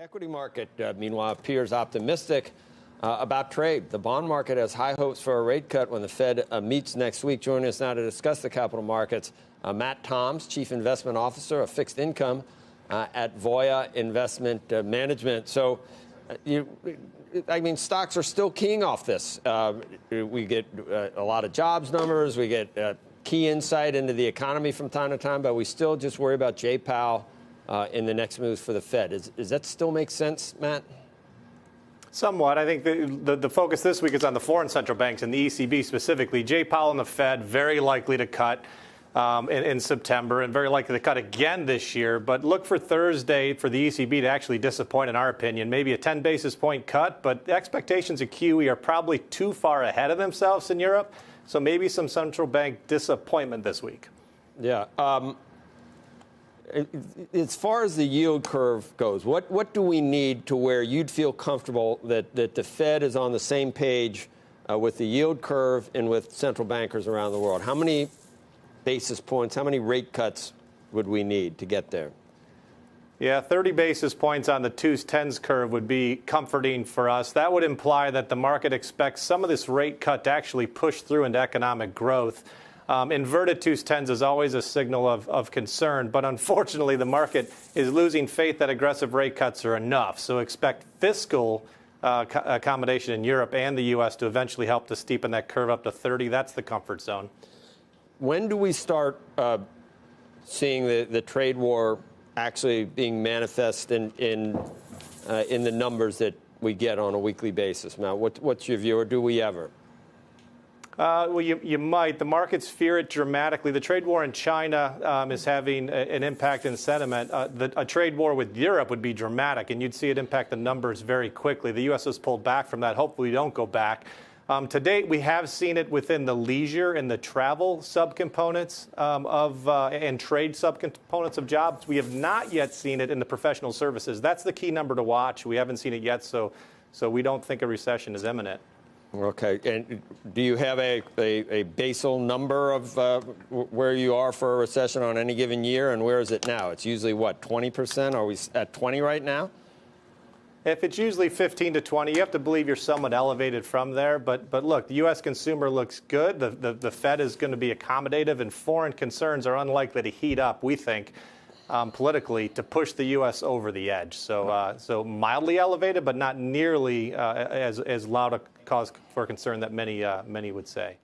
equity market, meanwhile, appears optimistic about trade. The bond market has high hopes for a rate cut when the Fed meets next week. Joining us now to discuss the capital markets, Matt Toms, Chief Investment Officer of Fixed Income at Voya Investment Management. So, stocks are still keying off this. We get a lot of jobs numbers. We get key insight into the economy from time to time, but we still just worry about Jay Powell in the next moves for the Fed. Does that still make sense, Matt? Somewhat. I think the focus this week is on the foreign central banks and the ECB specifically. Jay Powell and the Fed very likely to cut in September and very likely to cut again this year. But look for Thursday for the ECB to actually disappoint, in our opinion. Maybe a 10 basis point cut, but the expectations of QE are probably too far ahead of themselves in Europe. So maybe some central bank disappointment this week. Yeah. As far as the yield curve goes, what do we need to where you'd feel comfortable that the Fed is on the same page with the yield curve and with central bankers around the world? How many basis points, how many rate cuts would we need to get there? Yeah, 30 basis points on the 2s-10s curve would be comforting for us. That would imply that the market expects some of this rate cut to actually push through into economic growth. Inverted 2s-10s is always a signal of concern, but unfortunately the market is losing faith that aggressive rate cuts are enough. So expect fiscal accommodation in Europe and the U.S. to eventually help to steepen that curve up to 30. That's the comfort zone. When do we start seeing the trade war actually being manifest in the numbers that we get on a weekly basis? Now, what's your view, or do we ever? Well, you might. The markets fear it dramatically. The trade war in China is having an impact in sentiment. A trade war with Europe would be dramatic, and you'd see it impact the numbers very quickly. The U.S. has pulled back from that. Hopefully, we don't go back. To date, we have seen it within the leisure and the travel subcomponents and trade subcomponents of jobs. We have not yet seen it in the professional services. That's the key number to watch. We haven't seen it yet, so we don't think a recession is imminent. Okay. And do you have a basal number of where you are for a recession on any given year, and where is it now? It's usually, what, 20%? Are we at 20 right now? If it's usually 15 to 20, you have to believe you're somewhat elevated from there. But look, the U.S. consumer looks good. The Fed is going to be accommodative, and foreign concerns are unlikely to heat up, we think, politically, to push the U.S. over the edge. So mildly elevated, but not nearly as loud a cause for concern that many would say.